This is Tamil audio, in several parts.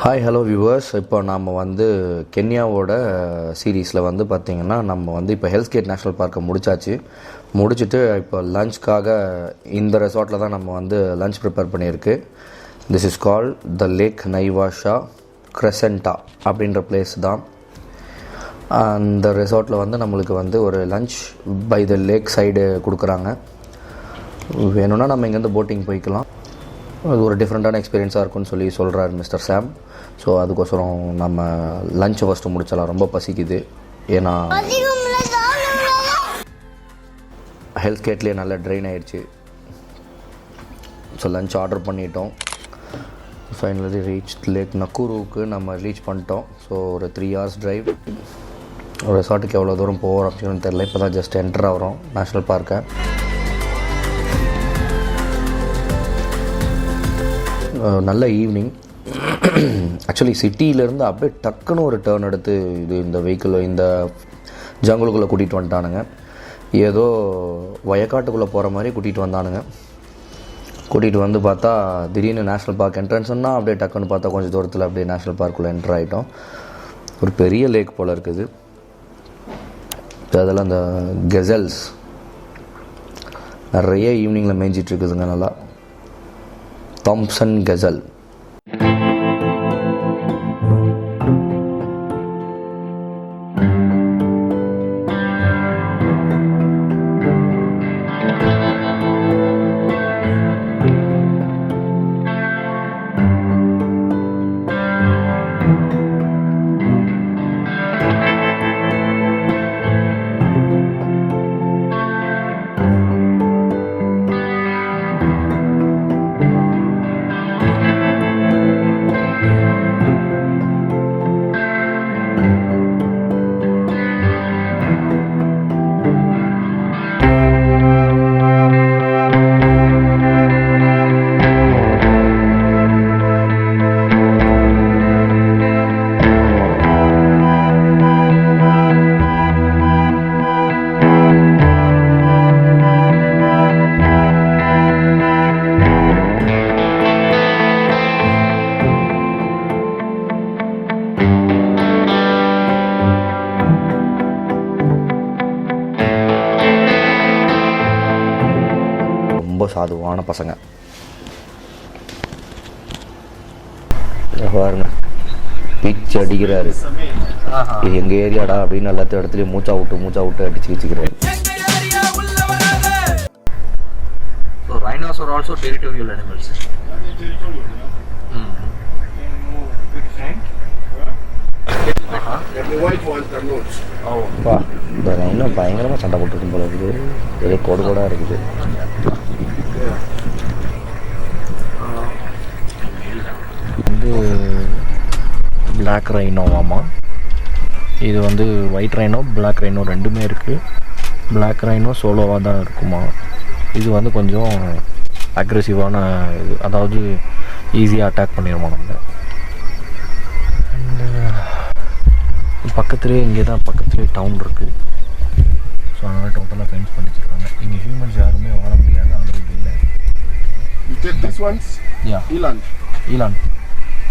Hi hello viewers. இப்போ நம்ம கென்யாவோட சீரீஸில் பார்த்திங்கன்னா நம்ம இப்போ ஹெல்ஸ் கேட் நேஷ்னல் பார்க்கை முடிச்சுட்டு இப்போ லஞ்ச்க்காக இந்த ரெசார்ட்டில் தான் நம்ம லஞ்ச் ப்ரிப்பேர் பண்ணியிருக்கு. This is called the lake Naivasha Crescent அப்படின்ற பிளேஸ் தான். அந்த ரெசார்ட்டில் நம்மளுக்கு ஒரு lunch by the lake side கொடுக்குறாங்க. வேணும்னா நம்ம இங்கேருந்து போட்டிங் போய்க்கலாம். அது ஒரு டிஃப்ரெண்ட்டான எக்ஸ்பீரியன்ஸாக இருக்குன்னு சொல்கிறார் மிஸ்டர் சாம். ஸோ அதுக்கோசரம் நம்ம லஞ்சை ஃபஸ்ட்டு முடிச்சலாம். ரொம்ப பசிக்குது. ஏன்னா ஹெல்த் கேட்லேயே நல்லா ட்ரெயின் ஆகிடுச்சு. ஸோ லஞ்ச் ஆர்டர் பண்ணிட்டோம். ஃபைனலி ரீச் லேக் நக்கூருவுக்கு நம்ம ரீச் பண்ணிட்டோம். ஸோ ஒரு 3 hours ட்ரைவ். ஒரு ரெசார்ட்டுக்கு எவ்வளோ தூரம் போகிறோம் அப்படின்னு தெரியல. இப்போ தான் ஜஸ்ட் என்டர் ஆகிறோம் நேஷ்னல் பார்க்கை. நல்ல ஈவினிங். ஆக்சுவலி சிட்டியிலேருந்து அப்படியே டக்குன்னு ஒரு டேர்ன் எடுத்து இந்த வெஹிக்கிள் இந்த ஜங்குளுக்குள்ளே கூட்டிகிட்டு வந்துட்டானுங்க. ஏதோ வயக்காட்டுக்குள்ளே போகிற மாதிரி கூட்டிகிட்டு வந்து பார்த்தா திடீர்னு நேஷ்னல் பார்க் என்ட்ரன்ஸ்னா அப்படியே டக்குன்னு பார்த்தா கொஞ்சம் தூரத்தில் அப்படியே நேஷ்னல் பார்க்குள்ளே என்ட்ரு ஆகிட்டோம். ஒரு பெரிய லேக் போல் இருக்குது. அதில் அந்த கெசல்ஸ் நிறைய ஈவினிங்கில் மேய்ஞ்சிட்ருக்குதுங்க. நல்லா தாம்சன் கெசல். ரொம்ப சாதுவான பசங்க பாருங்க. பீச் அடிக்கிறாரு. இது எங்கள் ஏரியாடா அப்படின்னு எல்லாத்த இடத்துலையும் மூச்சா விட்டு அடிச்சு வச்சுக்கிறாரு. So rhinos are also territorial animals. இந்த ரைனோ பயங்கரமாக சண்டை போட்டுருக்கும் போல இருக்குது. ஒரே கோடாக இருக்குது. பிளாக் ரைனோவாமா. இது ஒயிட் ரைனோ பிளாக் ரைனோ ரெண்டுமே இருக்குது. பிளாக் ரைனோ சோலோவாக தான் இருக்குமா. இது கொஞ்சம் அக்ரெசிவான இது, அதாவது ஈஸியாக அட்டாக் பண்ணிடுமா நம்ம. பக்கத்துலேயே பக்கத்துலேயே டவுன் இருக்குது. ஸோ அதனால் டோட்டலாக ஃபென்ஸ் பண்ணி வச்சுருக்காங்க. இங்கே ஹியூமன்ஸ் யாருமே வாழ முடியாது. அளவுக்கு இல்லை. ஈலான்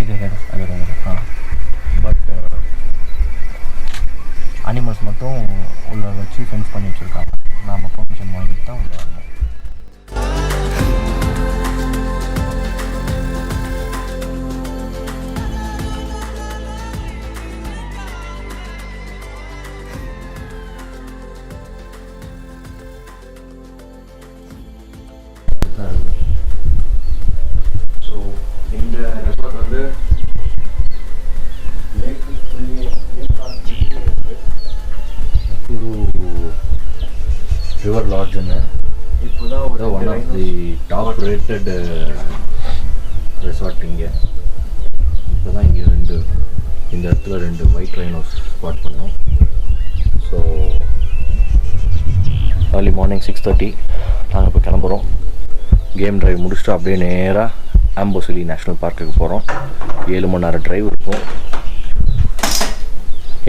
இது பட் அனிமல்ஸ் மட்டும் உள்ள வச்சு ஃபென்ஸ் பண்ணி வச்சுருக்காங்க. நாம் பர்மிஷன் வாங்கிட்டு தான் உள்ள வரணும். ஸோ இந்த ரெசார்ட் ரிவர் லாட்ஜுன்னு இப்போ தான் one of the top rated resort. இங்கே இப்போ தான் இங்கே இந்த இடத்துல 2 ஒயிட் ரைனோஸ் ஸ்பாட் பண்ணோம். ஸோ ஏர்லி மார்னிங் 6:30 நாங்கள் இப்போ கிளம்புறோம். கேம் ட்ரைவ் முடிச்சுட்டு அப்படியே நேராக ஆம்போசிலி நேஷ்னல் பார்க்குக்கு போகிறோம். 7 மணி நேரம் ட்ரைவ் இருக்கும்.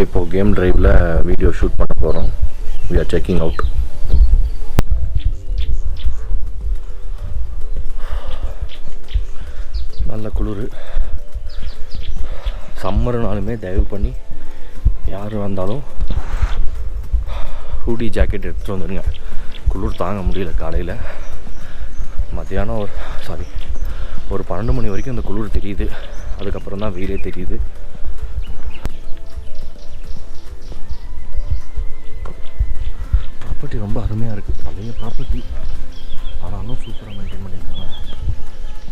இப்போது கேம் ட்ரைவில் வீடியோ ஷூட் பண்ண போகிறோம். we are checking out. நல்ல குளிர். சம்மர்னாலுமே தயவு பண்ணி யார் வந்தாலும் ஹூடி ஜாக்கெட் எடுத்துகிட்டு வந்துடுங்க. குளிர் தாங்க முடியல. காலையில் மத்தியானம் ஒரு 12 மணி வரைக்கும் அந்த குளிர் தெரியுது. அதுக்கப்புறம் தான் வெயிலே தெரியுது. ப்ராப்பர்ட்டி ரொம்ப அருமையாக இருக்குது. பழைய ப்ராப்பர்ட்டி ஆனாலும் சூப்பராக மெயின்டைன் பண்ணியிருக்காங்க.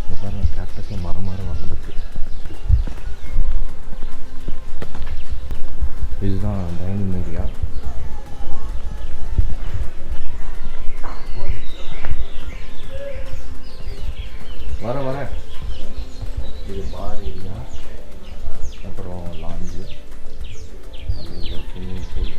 இந்த பாருங்கள், கேக்டஸில் மரம் வளர்ந்துருக்கு. இதுதான் டைனிங் ஏரியா. வர இது பார் ஏரியா, அப்புறம் லாஞ்சு, அப்புறம் swimming pool,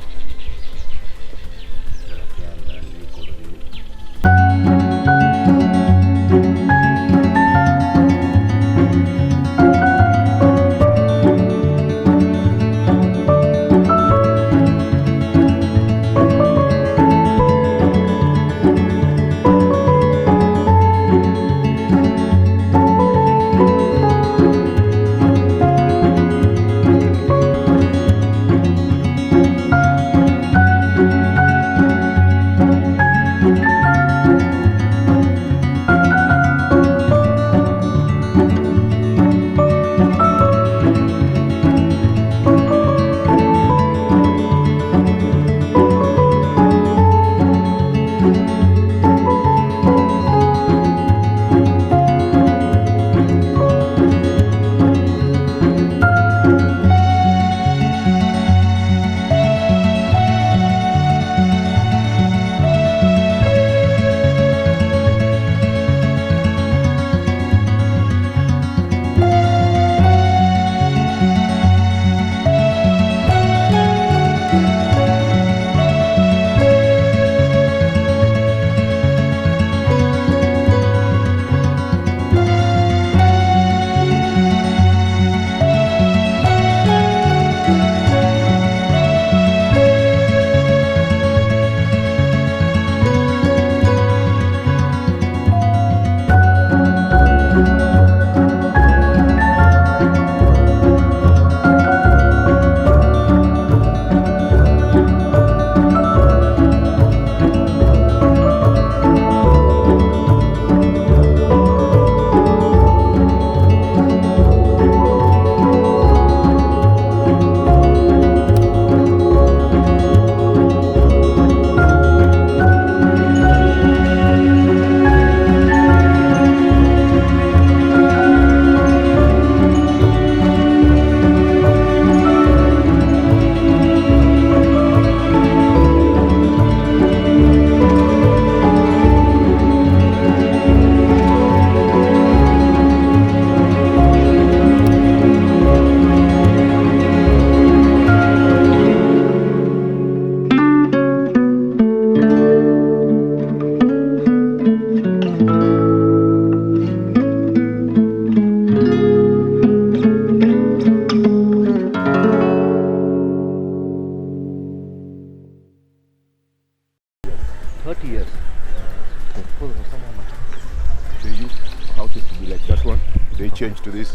change to this.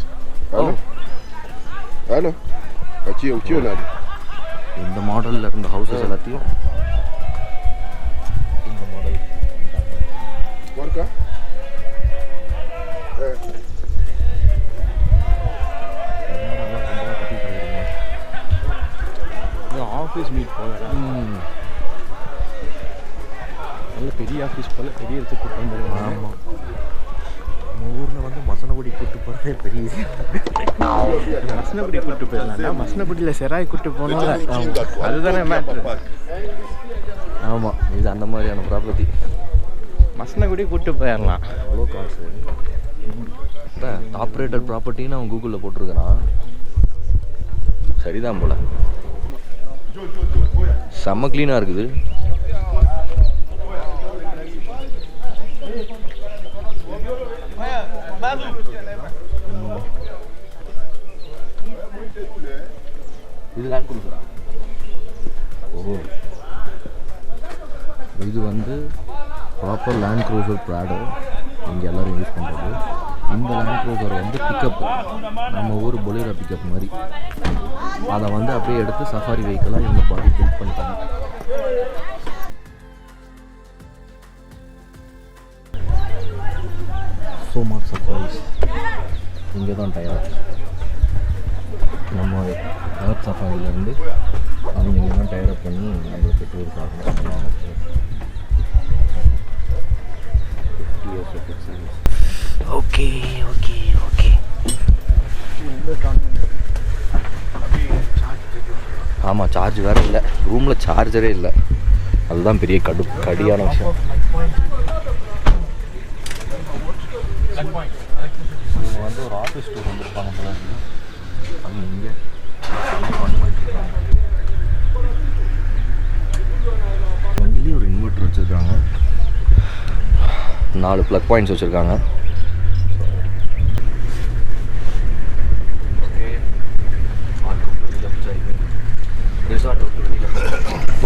Hello. Achio nadi. இந்த மாடலில் இருந்த ஹவுசஸ் எல்லாத்தையும் இந்த மாடல் Worka? ஆஃபீஸ் மீட் போல நல்ல பெரிய ஆஃபீஸ் போல பெரிய இடத்துக்கு கூட்டு வந்துடுவாங்க. ஆமாம், நம்ம ஊரில் வந்து மசனகுடி கூட்டு போகிறதே பெரிய மசனகுடி கூட்டு போயிடலாம். மசனகுடியில் செராய் கூட்டு போனோம், அதுதானே மேட்ரு. ஆமாம், இது அந்த மாதிரியான ப்ராப்பர்ட்டி. மசனகுடி கூட்டு போயிடலாம். அவ்வளோ காசு. இப்போ டாப் ரேட்டட் ப்ராப்பர்ட்டின்னு அவன் கூகுளில் போட்டிருக்கிறான். சரிதான் போல. செம்ம க்ளீனாக இருக்குது. இது லேண்ட் குரூசரா? ஓ, இது வந்து ப்ராப்பர் லேண்ட் குரூசர் ப்ராடோ இங்கே எல்லோரும் யூஸ் பண்ணுறது. இந்த லேண்ட் க்ரூசர் வந்து பிக்கப், நம்ம ஊர் பொலேரோ பிக்கப் மாதிரி, அதை வந்து அப்படியே எடுத்து சஃபாரி வெஹிக்கிளாக இவங்க பாடி பில்ட் பண்ணிட்டாங்க. சோமாக் சஃபாரிஸ் இங்கே தான் டயர். நம்ம எர்த் சஃபாரியிலேருந்து அவங்க இங்கே தான் டயர் அப் பண்ணி நம்மளுக்கு டூர் பார்க்கணும். Okay okay okay. ஆமாம், சார்ஜ் வேறு இல்லை, ரூமில் சார்ஜரே இல்லை. அதுதான் பெரிய கடியான விஷயம். இவங்க வந்து ஒரு ஆஃபீஸ் டூர் வந்துருப்பாங்க போல. அவங்க இங்கே வண்டிலேயே ஒரு இன்வெர்டர் வச்சுருக்காங்க, 4 ப்ளக் பாயிண்ட்ஸ் வச்சுருக்காங்க.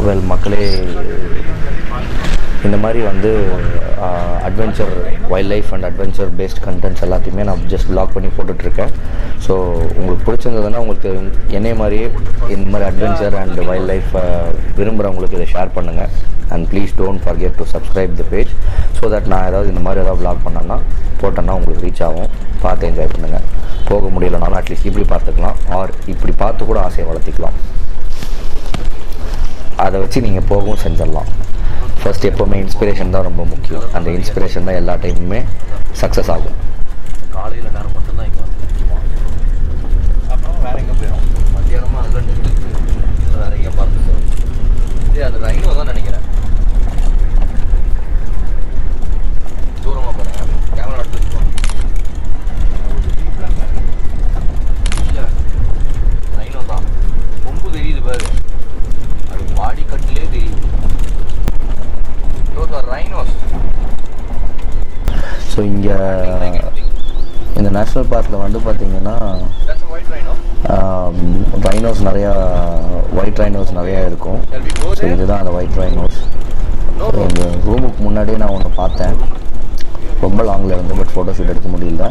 வெல் மக்களே, இந்த மாதிரி வந்து adventure, wildlife and adventure based contents எல்லாத்தையுமே நான் ஜஸ்ட் வ்ளாக் பண்ணி போட்டுட்ருக்கேன். ஸோ உங்களுக்கு பிடிச்சிருந்ததுன்னா, உங்களுக்கு என்னைய மாதிரியே இந்த மாதிரி அட்வென்ச்சர் அண்ட் வைல்ட் லைஃப் விரும்புகிறவங்களுக்கு இதை ஷேர் பண்ணுங்கள். And please don't forget to subscribe the page, so that நான் ஏதாவது இந்த மாதிரி ஏதாவது வ்ளாக் பண்ணேன்னா போட்டேன்னா உங்களுக்கு ரீச் ஆகும். பார்த்து என்ஜாய் பண்ணுங்கள். போக முடியலனாலும் அட்லீஸ்ட் இப்படி பார்த்துக்கலாம், ஆர் இப்படி பார்த்து கூட ஆசையை வளர்த்திக்கலாம். அதை வச்சு நீங்கள் போகவும் செஞ்சிடலாம். ஃபர்ஸ்ட் எப்போவுமே இன்ஸ்பிரேஷன் தான் ரொம்ப முக்கியம். அந்த இன்ஸ்பிரேஷன் தான் எல்லா டைமுமே சக்ஸஸ் ஆகும். காலையில் நேரம் மட்டும்தான் இங்கே வந்து அப்புறம் வேறு எங்கே போயிடும். மத்தியானமாக அதில் நின்று வேறு எங்கே பார்த்துக்கிறோம். அது ரைனோ தான் நினைக்கிறேன். தூரமாக போகிறேன், கேமரா எடுத்துட்டு இல்லை, ரைனோ தான். கொம்பு தெரியுது பாரு, அது மாடி கட்டிலே தெரியுது. ஸோ இங்கே இந்த நேஷ்னல் பார்க்கில் வந்து பார்த்திங்கன்னா ரைனோஸ் நிறையா, ஒயிட் ரைனோஸ் நிறையா இருக்கும். ஸோ இதுதான் அந்த ஒயிட் ரைனோஸ். எங்கள் ரூமுக்கு முன்னாடியே நான் ஒன்று பார்த்தேன், ரொம்ப லாங்கில் இருந்து, பட் ஃபோட்டோ ஷூட் எடுக்க முடியல.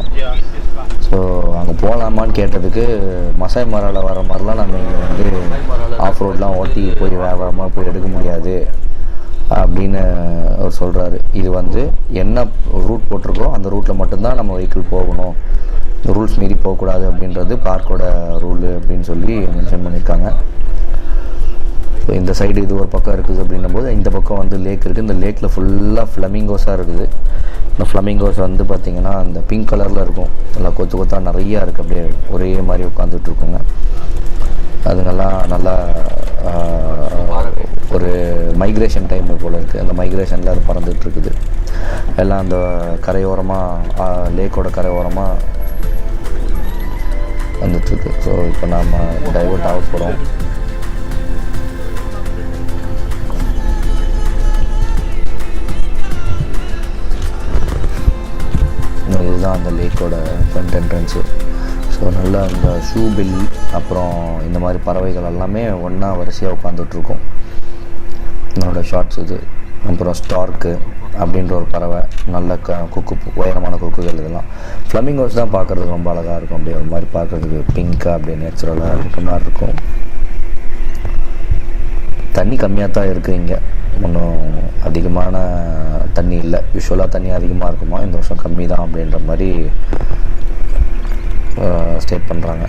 ஸோ அங்கே போகலாமான்னு கேட்டதுக்கு, மசாய் மராவில் வர மாதிரிலாம் நம்ம இங்கே வந்து ஆஃப் ரோட்லாம் ஓட்டி போய் வேகமாக போய் எடுக்க முடியாது அப்படின்னு அவர் சொல்கிறாரு. இது வந்து என்ன ரூட் போட்டிருக்கோ அந்த ரூட்டில் மட்டும்தான் நம்ம வெஹிக்கிள் போகணும், ரூல்ஸ் மீறி போகக்கூடாது அப்படின்றது பார்க்கோட ரூலு அப்படின்னு சொல்லி மென்ஷன் பண்ணியிருக்காங்க. ஸோ இந்த சைடு இது ஒரு பக்கம் இருக்குது அப்படின்னும் போது, இந்த பக்கம் வந்து லேக் இருக்குது. இந்த லேக்கில் ஃபுல்லாக ஃப்ளமிங்கோஸாக இருக்குது. இந்த ஃப்ளமிங்கோஸ் வந்து பார்த்திங்கன்னா அந்த பிங்க் கலரில் இருக்கும், நல்லா கொத்து கொத்தாக நிறையா இருக்குது, அப்படியே ஒரே மாதிரி உட்காந்துட்ருக்குங்க. அதுங்கெல்லாம் நல்லா ஒரு மைக்ரேஷன் டைம் போல் இருக்குது. அந்த மைக்ரேஷனில் அது பறந்துட்டுருக்குது. எல்லாம் அந்த கரையோரமாக, லேக்கோட கரையோரமாக வந்துட்டுருக்கு. ஸோ இப்போ நாம் டைவர்ட் ஆக போகிறோம். இதுதான் அந்த லேக்கோட ஃப்ரண்ட் என்ட்ரன்ஸு. ஸோ நல்லா அந்த ஷூ பில், அப்புறம் இந்த மாதிரி பறவைகள் எல்லாமே ஒன்றா வரிசையாக உட்காந்துட்ருக்கோம். என்னோடய ஷார்ட்ஸ் இது. அப்புறம் ஸ்டார்க்கு அப்படின்ற ஒரு பறவை, நல்ல கொக்கு, உயரமான கொக்குகள். இதெல்லாம் ஃப்ளமிங்கோஸ் தான் பார்க்குறதுக்கு ரொம்ப அழகாக இருக்கும். அப்படியே ஒரு மாதிரி பார்க்குறதுக்கு பிங்க்காக அப்படியே நேச்சுரலாக இருக்க மாதிரி இருக்கும். தண்ணி கம்மியாக தான் இருக்குது இங்கே, ஒன்றும் அதிகமான தண்ணி இல்லை. யூஸ்வலாக தண்ணி அதிகமாக இருக்குமா, இந்த வருஷம் கம்மி தான் அப்படின்ற மாதிரி ஸ்டேட் பண்ணுறாங்க.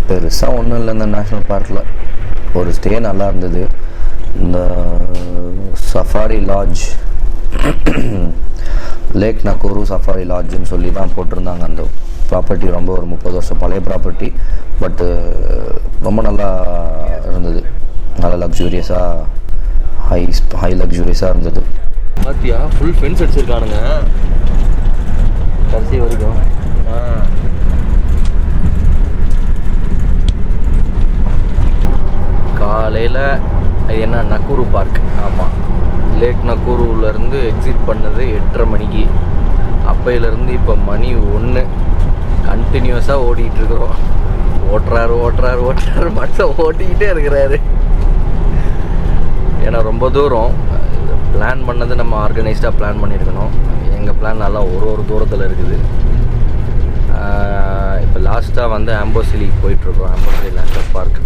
பெருசாக ஒன்றும் இல்லை இந்த நேஷ்னல் பார்க்கில். ஒரு ஸ்டே நல்லா இருந்தது. இந்த சஃபாரி லாட்ஜ், லேக் நக்கோரு சஃபாரி லாட்ஜுன்னு சொல்லி தான் போட்டிருந்தாங்க. அந்த ப்ராப்பர்ட்டி ரொம்ப ஒரு 30 வருஷம் பழைய ப்ராப்பர்ட்டி, பட்டு ரொம்ப நல்லா இருந்தது. நல்லா லக்ஸூரியஸாக, ஹை லக்ஸூரியஸாக இருந்தது. பார்த்தியா, ஃபுல் ஃபென்ஸ் அடிச்சிருக்கானுங்க கடைசி வரைக்கும். காலையில் இது என்ன, நக்கூரு பார்க். ஆமாம், லேக் நக்கூருலேருந்து எக்ஸிட் பண்ணது 8:30 மணிக்கு. அப்பையிலேருந்து இப்போ மணி 1 கண்டினியூஸாக ஓடிட்டுருக்குறோம். ஓட்டுறாரு மட்டும் ஓட்டிக்கிட்டே இருக்கிறாரு. ஏன்னா ரொம்ப தூரம் பிளான் பண்ணது நம்ம ஆர்கனைஸ்டாக பிளான் பண்ணியிருக்கணும். எங்கள் பிளான் நல்லா ஒரு தூரத்தில் இருக்குது. இப்போ லாஸ்ட்டாக வந்து ஆம்போசிலி போயிட்டுருக்கோம். ஆம்போசிலி நேஷ்னல் பார்க்.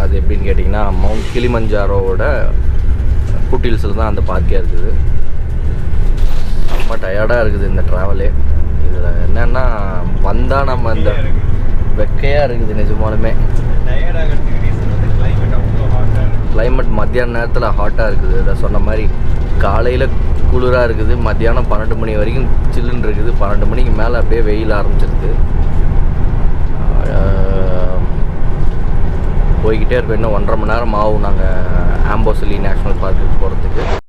அது எப்படின்னு கேட்டிங்கன்னா மவுண்ட் கிளிமஞ்சாரோவோட ஃபுட்ஹில்ஸில் தான் அந்த பார்க்கே இருக்குது. ரொம்ப டயர்டாக இருக்குது இந்த ட்ராவலே. இதில் என்னென்னா வந்தால் நம்ம இந்த வெக்கையாக இருக்குது நிஜமாலுமே. கிளைமேட் மத்தியான நேரத்தில் ஹாட்டாக இருக்குது. அதை சொன்ன மாதிரி காலையில் குளிராக இருக்குது, மத்தியானம் 12 மணி வரைக்கும் சில்லுன்னு இருக்குது. 12 மணிக்கு மேலே அப்படியே வெயில் ஆரம்பிச்சிருது. போய்கிட்டே இருக்கோம். இன்னும் 1.5 மணி நேரம் ஆகும் நாங்கள் ஆம்போசிலி நேஷ்னல் பார்க்குக்கு போகிறதுக்கு.